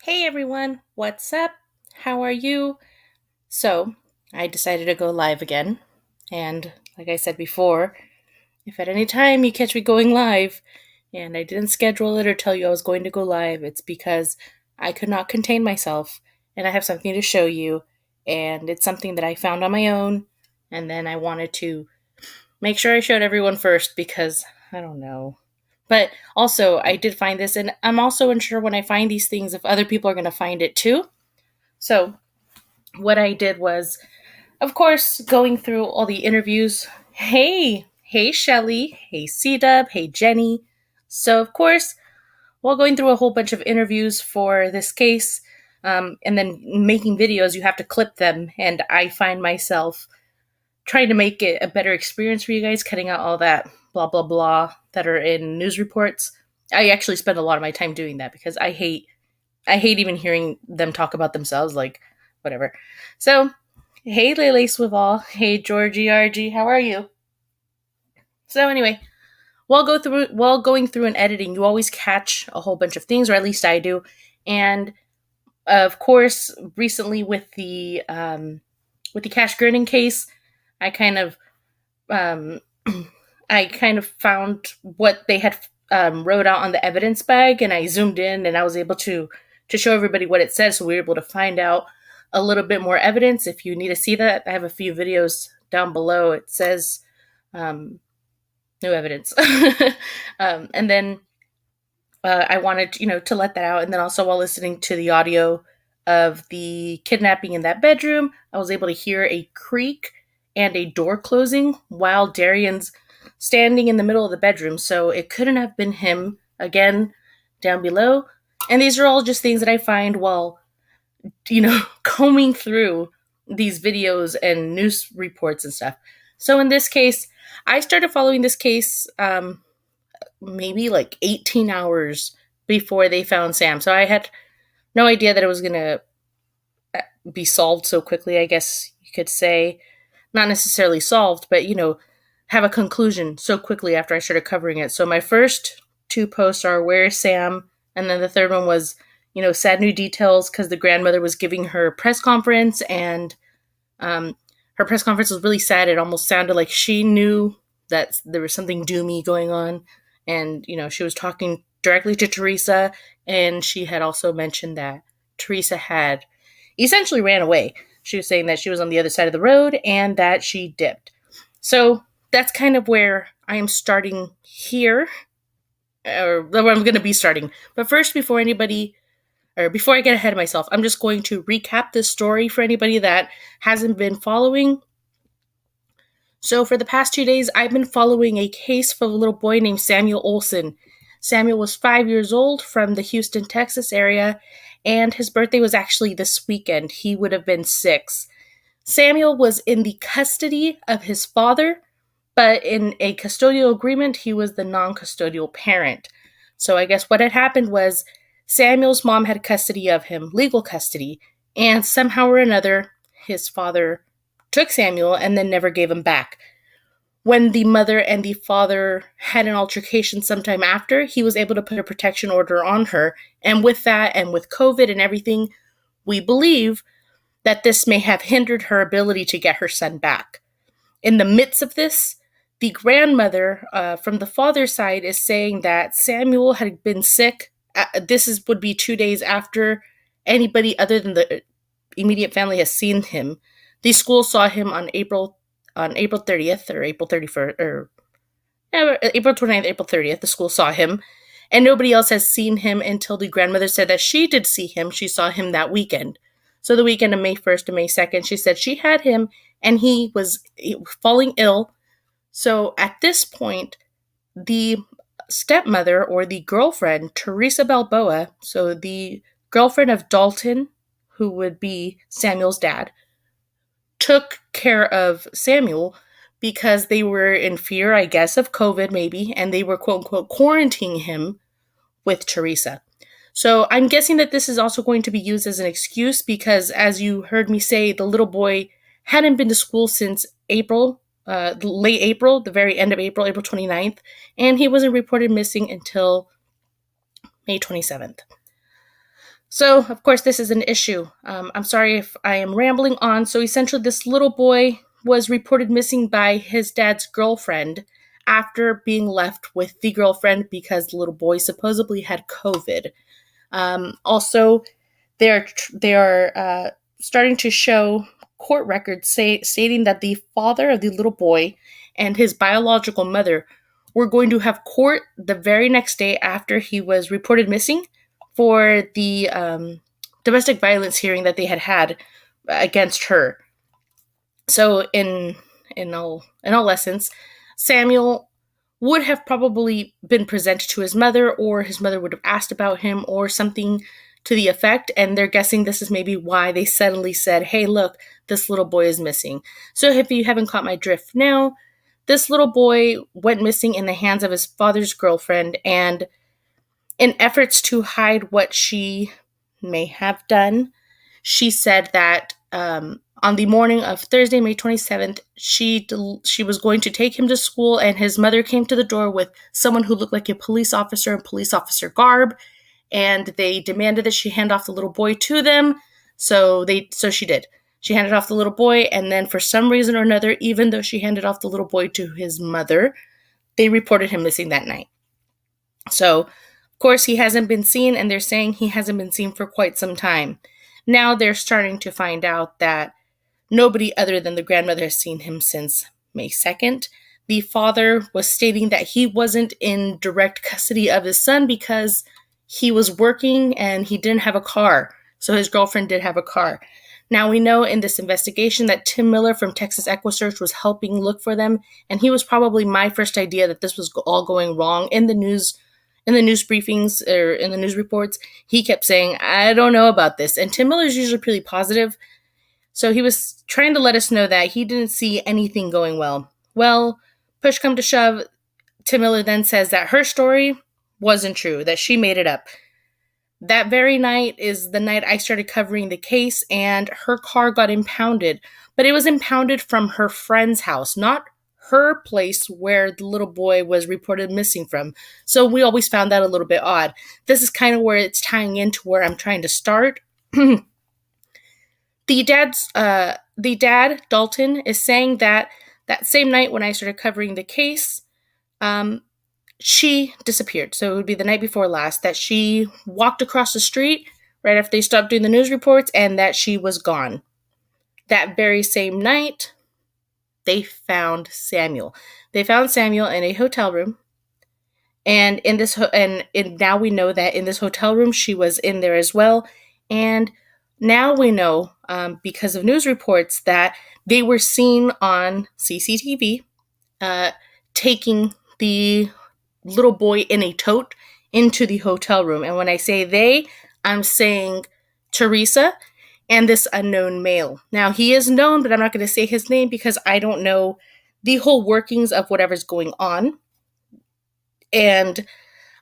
Hey everyone, what's up? How are you? So, I decided to go live again. And like I said before, if at any time you catch me going live and I didn't schedule it or tell you I was going to go live, it's because I could not contain myself and I have something to show you. And it's something that I found on my own. And then I wanted to make sure I showed everyone first because I don't know. But also, I did find this, and I'm also unsure when I find these things if other people are going to find it too. So, what I did was, of course, going through all the interviews. Hey, Shelly. Hey, C Dub. Hey, Jenny. So, of course, while going through a whole bunch of interviews for this case, and then making videos, you have to clip them. And I find myself trying to make it a better experience for you guys, cutting out all that blah, blah, blah that are in news reports. I actually spend a lot of my time doing that because I hate even hearing them talk about themselves, like whatever. So, hey Lele Swival, hey Georgie RG, how are you? So anyway, while going through and editing, you always catch a whole bunch of things, or at least I do. And of course, recently with the Cash Gurning case, I kind of um, I kind of found what they had wrote out on the evidence bag, and I zoomed in, and I was able to show everybody what it says, so we were able to find out a little bit more evidence. If you need to see that, I have a few videos down below. It says um, no evidence, and then I wanted to let that out, and then also while listening to the audio of the kidnapping in that bedroom, I was able to hear a creak and a door closing while Darian's standing in the middle of the bedroom. So it couldn't have been him again down below. And these are all just things that I find while combing through these videos and news reports and stuff. So in this case, I started following this case maybe like 18 hours before they found Sam. So I had no idea that it was going to be solved so quickly, I guess you could say. Not necessarily solved, but, have a conclusion so quickly after I started covering it. So my first two posts are Where is Sam? And then the third one was, sad new details because the grandmother was giving her press conference, and her press conference was really sad. It almost sounded like she knew that there was something doomy going on. And, she was talking directly to Teresa, and she had also mentioned that Teresa had essentially ran away. She was saying that she was on the other side of the road and that she dipped. So that's kind of where I am starting here, or where I'm going to be starting. But first, before I get ahead of myself, I'm just going to recap this story for anybody that hasn't been following. So, for the past 2 days, I've been following a case for a little boy named Samuel Olson. Samuel was 5 years old from the Houston, Texas area, and his birthday was actually this weekend. He would have been 6. Samuel was in the custody of his father, but in a custodial agreement, he was the non custodial parent. So, I guess what had happened was Samuel's mom had custody of him, legal custody, and somehow or another, his father took Samuel and then never gave him back. When the mother and the father had an altercation sometime after, he was able to put a protection order on her. And with that, and with COVID and everything, we believe that this may have hindered her ability to get her son back. In the midst of this, the grandmother from the father's side is saying that Samuel had been sick. Would be 2 days after anybody other than the immediate family has seen him. The school saw him on April 30th or April 31st or April 29th, April 30th. The school saw him, and nobody else has seen him until the grandmother said that she did see him. She saw him that weekend. So the weekend of May 1st and May 2nd, she said she had him and he was falling ill. So at this point, the stepmother or the girlfriend, Teresa Balboa, so the girlfriend of Dalton, who would be Samuel's dad, took care of Samuel because they were in fear, I guess, of COVID maybe, and they were quote unquote quarantining him with Teresa. So I'm guessing that this is also going to be used as an excuse because, as you heard me say, the little boy hadn't been to school since April, late April, the very end of April, April 29th, and he wasn't reported missing until May 27th. So, of course, this is an issue. I'm sorry if I am rambling on. So, essentially, this little boy was reported missing by his dad's girlfriend after being left with the girlfriend because the little boy supposedly had COVID. Also, they are starting to show court records stating that the father of the little boy and his biological mother were going to have court the very next day after he was reported missing for the domestic violence hearing that they had against her. So in all essence, Samuel would have probably been presented to his mother, or his mother would have asked about him, or something to the effect. And they're guessing this is maybe why they suddenly said, "Hey, look, this little boy is missing." So if you haven't caught my drift now, this little boy went missing in the hands of his father's girlfriend, and in efforts to hide what she may have done, she said that on the morning of Thursday, May 27th, she was going to take him to school, and his mother came to the door with someone who looked like a police officer in police officer garb, and they demanded that she hand off the little boy to them. So she did. She handed off the little boy, and then for some reason or another, even though she handed off the little boy to his mother, they reported him missing that night. So, of course, he hasn't been seen, and they're saying he hasn't been seen for quite some time. Now they're starting to find out that nobody other than the grandmother has seen him since May 2nd. The father was stating that he wasn't in direct custody of his son because he was working and he didn't have a car. So his girlfriend did have a car. Now we know in this investigation that Tim Miller from Texas EquiSearch was helping look for them, and he was probably my first idea that this was all going wrong. In the news briefings or in the news reports, he kept saying, "I don't know about this." And Tim Miller's usually pretty positive. So he was trying to let us know that he didn't see anything going well. Well, push come to shove, Tim Miller then says that her story wasn't true, that she made it up. That very night is the night I started covering the case, and her car got impounded. But it was impounded from her friend's house, not her place where the little boy was reported missing from. So we always found that a little bit odd. This is kind of where it's tying into where I'm trying to start. The dad, Dalton, is saying that same night when I started covering the case, she disappeared. So it would be the night before last that she walked across the street right after they stopped doing the news reports, and that she was gone. That very same night, they found Samuel. They found Samuel in a hotel room, and now we know that in this hotel room she was in there as well. And now we know, because of news reports, that they were seen on CCTV taking the little boy in a tote into the hotel room. And when I say they, I'm saying Teresa and this unknown male. Now, he is known, but I'm not going to say his name because I don't know the whole workings of whatever's going on. And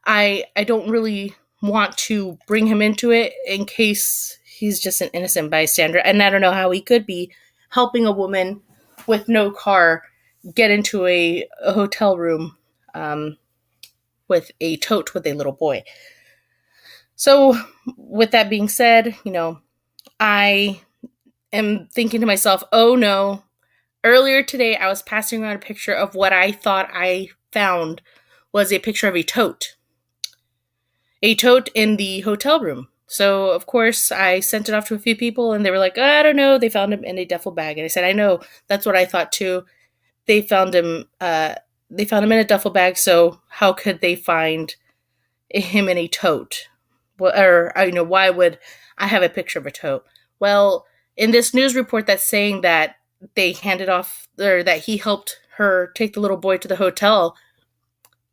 I don't really want to bring him into it in case he's just an innocent bystander. And I don't know how he could be helping a woman with no car get into a hotel room with a tote with a little boy. So, with that being said, I am thinking to myself, oh no, earlier today I was passing around a picture of what I thought I found was a picture of a tote in the hotel room. So, of course, I sent it off to a few people, and they were like, I don't know, they found him in a duffel bag. And I said, I know, that's what I thought too. They found him in a duffel bag, so how could they find him in a tote? Or, why would I have a picture of a tote? Well, in this news report that's saying that they handed off, or that he helped her take the little boy to the hotel,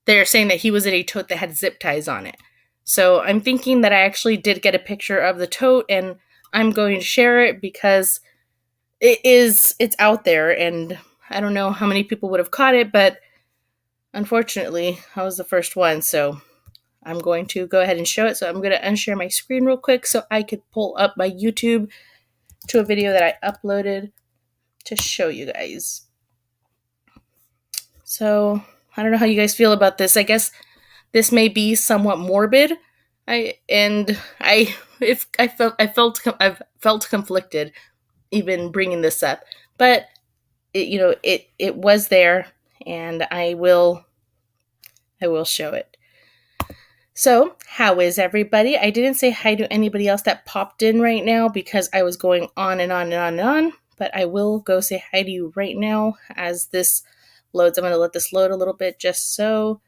they're saying that he was in a tote that had zip ties on it. So I'm thinking that I actually did get a picture of the tote, and I'm going to share it because it's out there, and I don't know how many people would have caught it, but unfortunately, I was the first one, so I'm going to go ahead and show it. So I'm going to unshare my screen real quick so I could pull up my YouTube to a video that I uploaded to show you guys. So I don't know how you guys feel about this. I guess this may be somewhat morbid, I've felt conflicted even bringing this up, but it was there, and I will show it. So, how is everybody? I didn't say hi to anybody else that popped in right now because I was going on and on and on and on, but I will go say hi to you right now as this loads. I'm going to let this load a little bit just so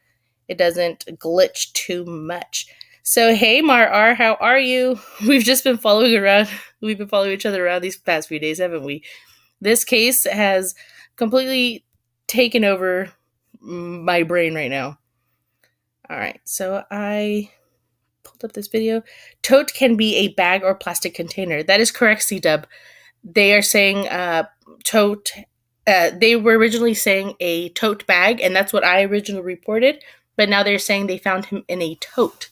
it doesn't glitch too much. So, hey, Mar, how are you? We've just been following around. We've been following each other around these past few days, haven't we? This case has completely taken over my brain right now. All right, so I pulled up this video. Tote can be a bag or plastic container. That is correct, C-Dub. They are saying tote. They were originally saying a tote bag, and that's what I originally reported. But now they're saying they found him in a tote,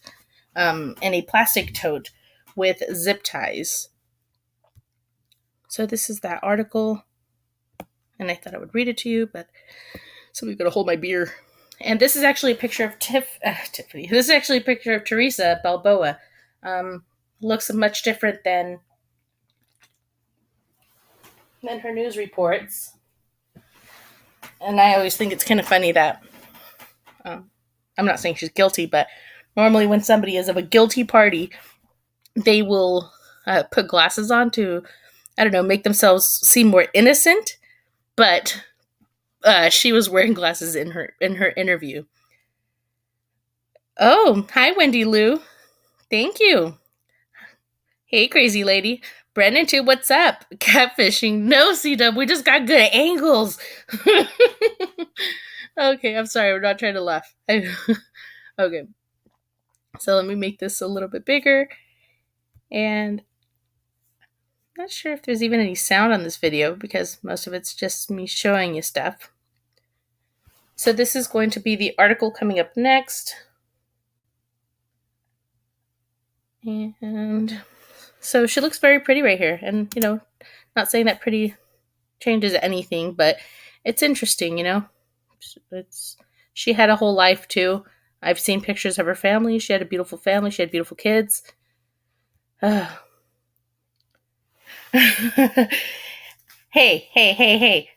in a plastic tote with zip ties. So this is that article, and I thought I would read it to you, but somebody's going to hold my beer. And this is actually a picture of Tiffany. This is actually a picture of Teresa Balboa. Looks much different than her news reports. And I always think it's kind of funny that I'm not saying she's guilty, but normally when somebody is of a guilty party, they will put glasses on to, I don't know, make themselves seem more innocent. But she was wearing glasses in her interview. Oh, hi, Wendy Lou. Thank you. Hey, crazy lady. Brennan, too, what's up? Catfishing. No, C-Dub, we just got good angles. Okay, I'm sorry. We're not trying to laugh. Okay. So let me make this a little bit bigger. And I'm not sure if there's even any sound on this video because most of it's just me showing you stuff. So this is going to be the article coming up next. And so she looks very pretty right here. And, not saying that pretty changes anything, but it's interesting, she had a whole life too. I've seen pictures of her family. She had a beautiful family. She had beautiful kids. Hey.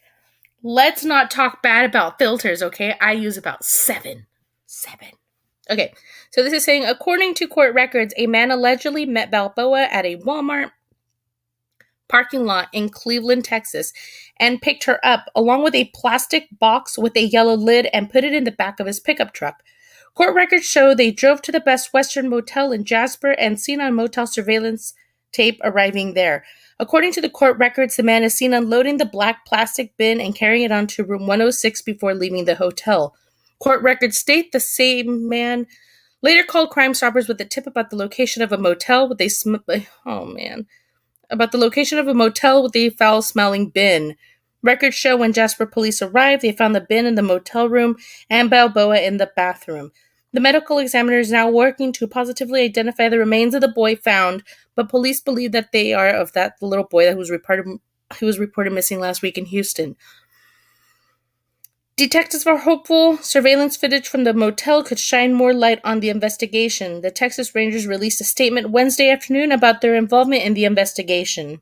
Let's not talk bad about filters, okay? I use about seven. Okay, so this is saying, according to court records, a man allegedly met Balboa at a Walmart parking lot in Cleveland, Texas, and picked her up along with a plastic box with a yellow lid and put it in the back of his pickup truck. Court records show they drove to the Best Western Motel in Jasper and seen on motel surveillance tape arriving there. According to the court records, the man is seen unloading the black plastic bin and carrying it onto room 106 before leaving the hotel. Court records state the same man later called Crime Stoppers with a tip about the location of a motel with a foul-smelling bin. Records show when Jasper police arrived, they found the bin in the motel room and Balboa in the bathroom. The medical examiner is now working to positively identify the remains of the boy found, but police believe that they are of the little boy that was reported missing last week in Houston. Detectives are hopeful surveillance footage from the motel could shine more light on the investigation. The Texas Rangers released a statement Wednesday afternoon about their involvement in the investigation.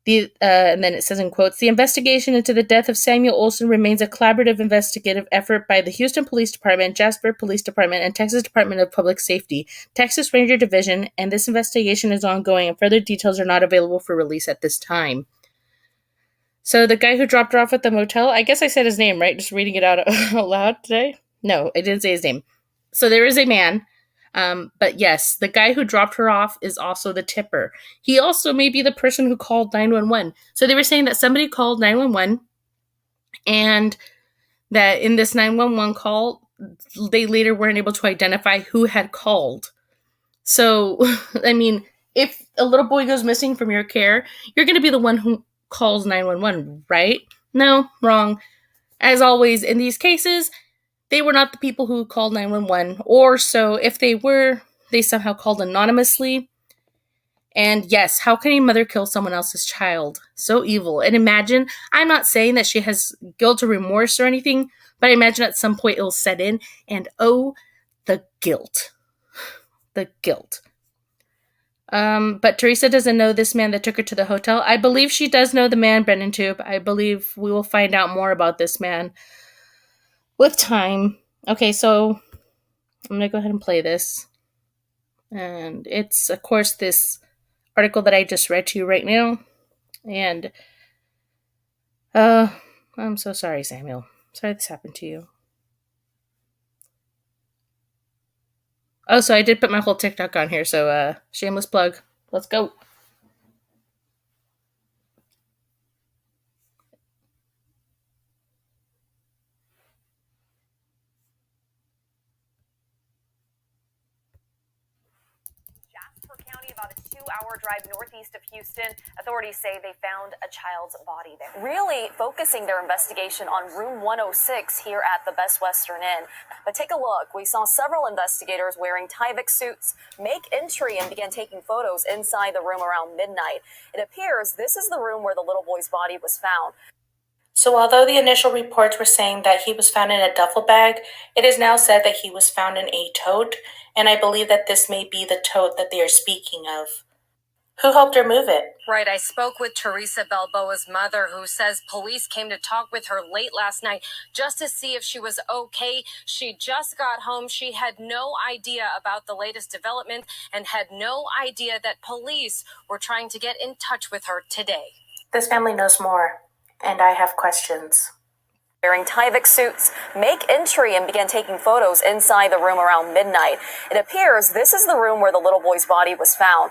And then it says in quotes, the investigation into the death of Samuel Olson remains a collaborative investigative effort by the Houston Police Department, Jasper Police Department, and Texas Department of Public Safety, Texas Ranger Division, and this investigation is ongoing and further details are not available for release at this time. So the guy who dropped her off at the motel, I guess I said his name, right? Just reading it out loud today? No, I didn't say his name. So there is a man. But yes, the guy who dropped her off is also the tipper. He also may be the person who called 911. So they were saying that somebody called 911 and that in this 911 call, they later weren't able to identify who had called. So, I mean, if a little boy goes missing from your care, you're going to be the one who calls 911, right? No, wrong. As always, in these cases, they were not the people who called 911, or so if they were, they somehow called anonymously. And yes, how can a mother kill someone else's child? So evil. And imagine, I'm not saying that she has guilt or remorse or anything, but I imagine at some point it'll set in, and oh, the guilt. the guilt. But Teresa doesn't know this man that took her to the hotel. I believe she does know the man, Brennan Tube. I believe we will find out more about this man with time. Okay, so I'm going to go ahead and play this. And it's, of course, this article that I just read to you right now. And I'm so sorry, Samuel. Sorry this happened to you. Oh, so I did put my whole TikTok on here, so shameless plug. Let's go. County, about a 2-hour drive northeast of Houston. Authorities say they found a child's body there. Really focusing their investigation on room 106 here at the Best Western Inn. But take a look. We saw several investigators wearing Tyvek suits make entry and began taking photos inside the room around midnight. It appears this is the room where the little boy's body was found. So although the initial reports were saying that he was found in a duffel bag, it is now said that he was found in a tote, and I believe that this may be the tote that they are speaking of. Who helped her move it? Right, I spoke with Teresa Balboa's mother, who says police came to talk with her late last night just to see if she was okay. She just got home. She had no idea about the latest development and had no idea that police were trying to get in touch with her today. This family knows more, and I have questions. Wearing Tyvek suits, make entry and began taking photos inside the room around midnight. It appears this is the room where the little boy's body was found.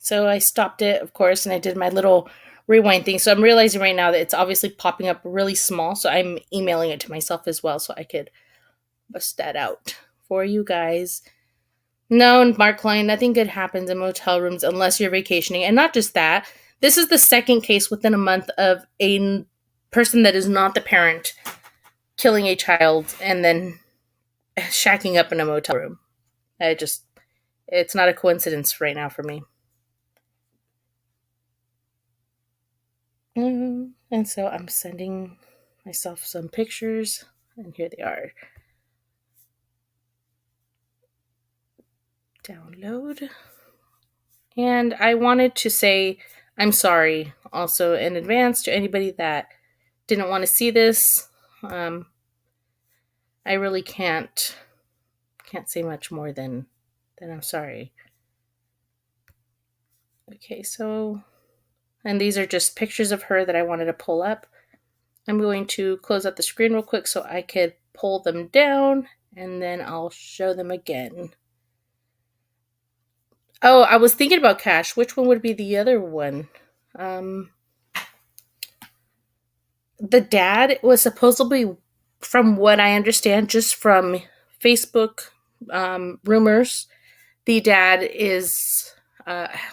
So I stopped it, of course, and I did my little rewind thing. So I'm realizing right now that it's obviously popping up really small, so I'm emailing it to myself as well so I could bust that out for you guys. No, Mark Klein, nothing good happens in motel rooms unless you're vacationing. And not just that, this is the second case within a month of a person that is not the parent killing a child and then shacking up in a motel room. It's not a coincidence right now for me. And so I'm sending myself some pictures, and here they are. Download. And I wanted to say I'm sorry also in advance to anybody that didn't want to see this. I really can't say much more than I'm sorry. Okay, so, and these are just pictures of her that I wanted to pull up. I'm going to close out the screen real quick so I could pull them down, and then I'll show them again. Oh, I was thinking about Cash. Which one would be the other one? The dad was supposedly, from what I understand, just from Facebook rumors, the dad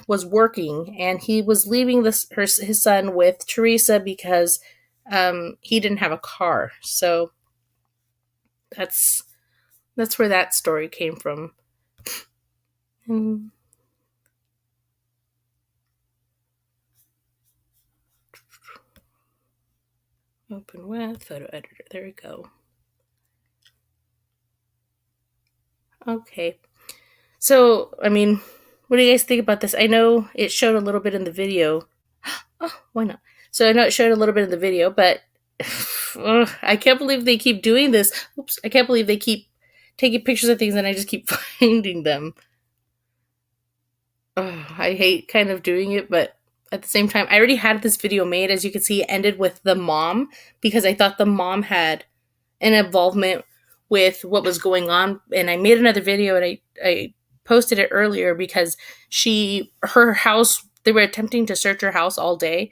was working, and he was leaving his son with Teresa because he didn't have a car. So that's where that story came from. Open with photo editor. There we go. Okay. So, I mean, what do you guys think about this? I know it showed a little bit in the video. Oh, why not? So I know it showed a little bit in the video, but I can't believe they keep doing this. Oops. I can't believe they keep taking pictures of things and I just keep finding them. I hate kind of doing it, but at the same time, I already had this video made. As you can see, it ended with the mom because I thought the mom had an involvement with what was going on. And I made another video and I posted it earlier because her house, they were attempting to search her house all day,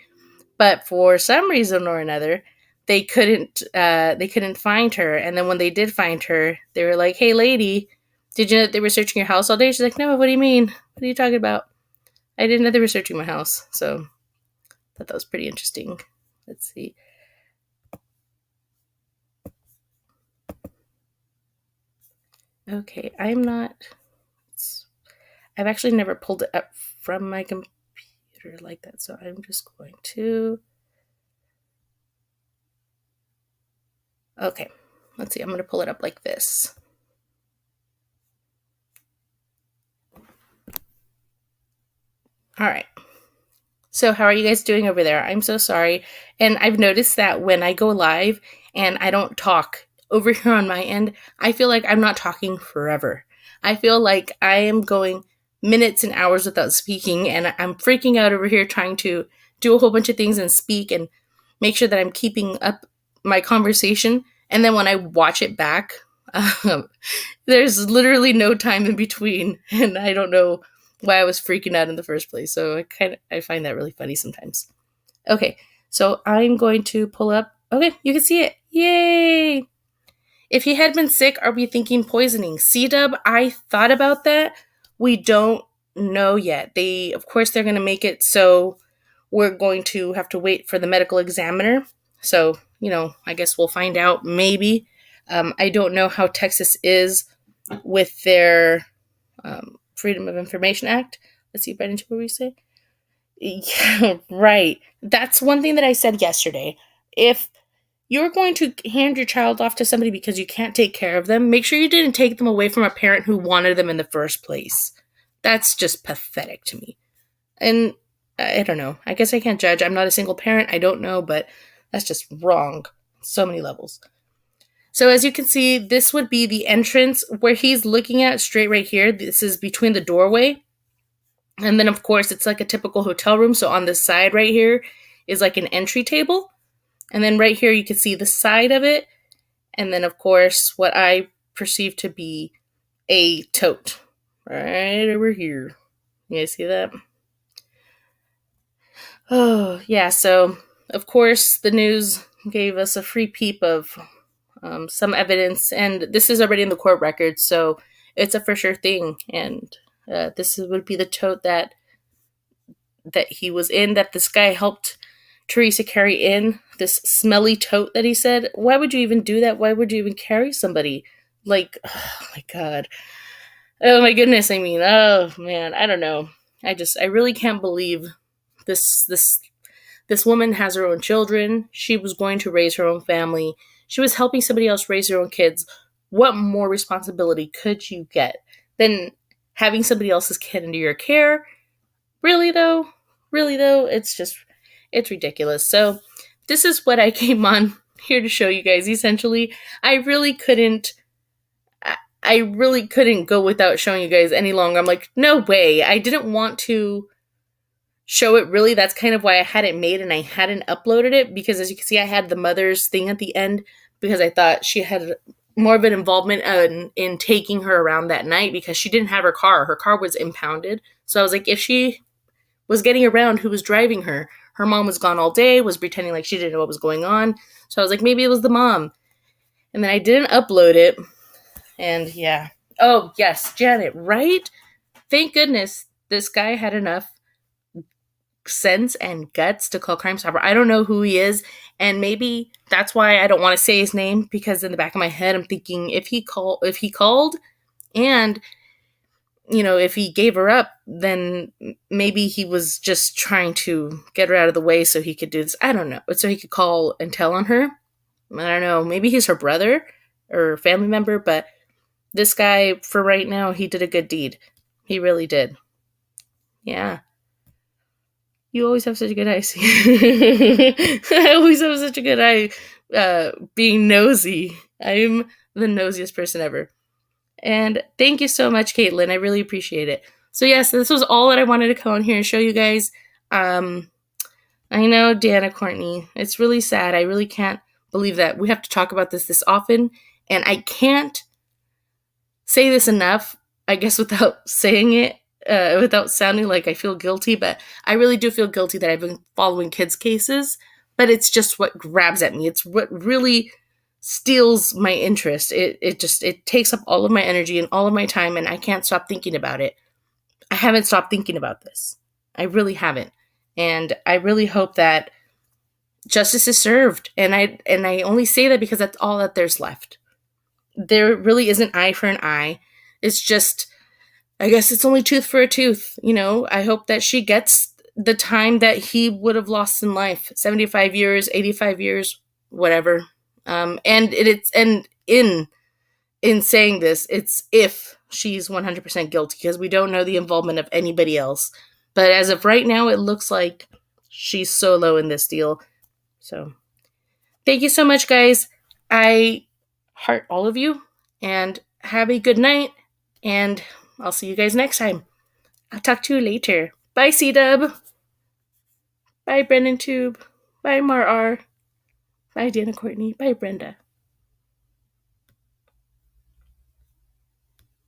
but for some reason or another, they couldn't find her. And then when they did find her, they were like, "Hey lady, did you know that they were searching your house all day?" She's like, "No, what do you mean? What are you talking about? I didn't know they were searching my house." So I thought that was pretty interesting. Let's see. Okay, I've actually never pulled it up from my computer like that, so I'm just going to... Okay, let's see, I'm going to pull it up like this. All right. So, how are you guys doing over there? I'm so sorry. And I've noticed that when I go live and I don't talk over here on my end, I feel like I'm not talking forever. I feel like I am going minutes and hours without speaking, and I'm freaking out over here trying to do a whole bunch of things and speak and make sure that I'm keeping up my conversation. And then when I watch it back, um, there's literally no time in between, and I don't know why I was freaking out in the first place. So I find that really funny sometimes. Okay, so I'm going to pull up. Okay, you can see it. Yay! If he had been sick, are we thinking poisoning? C-dub, I thought about that. We don't know yet. Of course, they're going to make it so we're going to have to wait for the medical examiner. So, I guess we'll find out maybe. I don't know how Texas is with their Freedom of Information Act. Let's see, Brendan, what were you say? Yeah, right. That's one thing that I said yesterday. If you're going to hand your child off to somebody because you can't take care of them, make sure you didn't take them away from a parent who wanted them in the first place. That's just pathetic to me. And I don't know. I guess I can't judge. I'm not a single parent. I don't know, but that's just wrong. So many levels. So as you can see, this would be the entrance where he's looking at straight right here. This is between the doorway. And then, of course, it's like a typical hotel room. So on this side right here is like an entry table. And then right here, you can see the side of it. And then, of course, what I perceive to be a tote right over here. You guys see that? Oh, yeah. So, of course, the news gave us a free peep of some evidence. And this is already in the court record. So it's a for sure thing. And this would be the tote that he was in, that this guy helped Teresa carry in, this smelly tote that he said. Why would you even do that? Why would you even carry somebody? Like, oh my God. Oh my goodness, I mean, oh man, I don't know. I really can't believe this woman has her own children. She was going to raise her own family. She was helping somebody else raise their own kids. What more responsibility could you get than having somebody else's kid into your care? Really though? Really though? It's ridiculous. So this is what I came on here to show you guys. Essentially, I really couldn't go without showing you guys any longer. I'm like, no way. I didn't want to show it really. That's kind of why I had it made and I hadn't uploaded it, because as you can see, I had the mother's thing at the end because I thought she had more of an involvement in taking her around that night, because she didn't have her car. Her car was impounded. So I was like, if she was getting around, who was driving her? Her mom was gone all day, was pretending like she didn't know what was going on. So I was like, maybe it was the mom. And then I didn't upload it. And yeah. Oh, yes, Janet, right? Thank goodness this guy had enough sense and guts to call Crime Stopper. I don't know who he is, and maybe that's why I don't want to say his name, because in the back of my head I'm thinking if he called and if he gave her up, then maybe he was just trying to get her out of the way so he could do this. I don't know. So he could call and tell on her. I don't know. Maybe he's her brother or family member, but this guy, for right now, he did a good deed. He really did. Yeah. You always have such a good eye. I always have such a good eye being nosy. I'm the nosiest person ever. And thank you so much, Caitlin. I really appreciate it. So yes, this was all that I wanted to come on here and show you guys. I know, Dana Courtney, it's really sad. I really can't believe that we have to talk about this often. And I can't say this enough, I guess, without saying it, without sounding like I feel guilty. But I really do feel guilty that I've been following kids' cases. But it's just what grabs at me. It's what really steals my interest. It takes up all of my energy and all of my time, and I can't stop thinking about it. I haven't stopped thinking about this. I really haven't. And I really hope that justice is served. And I only say that because that's all that there's left. There really isn't eye for an eye. It's just, I guess it's only tooth for a tooth. I hope that she gets the time that he would have lost in life. 75 years, 85 years, whatever. And in saying this, it's if she's 100% guilty, because we don't know the involvement of anybody else. But as of right now, it looks like she's solo in this deal. So thank you so much, guys. I heart all of you and have a good night. And I'll see you guys next time. I'll talk to you later. Bye, C Dub. Bye, Brennan Tube. Bye, Mar R. Bye, Dana Courtney. Bye, Brenda.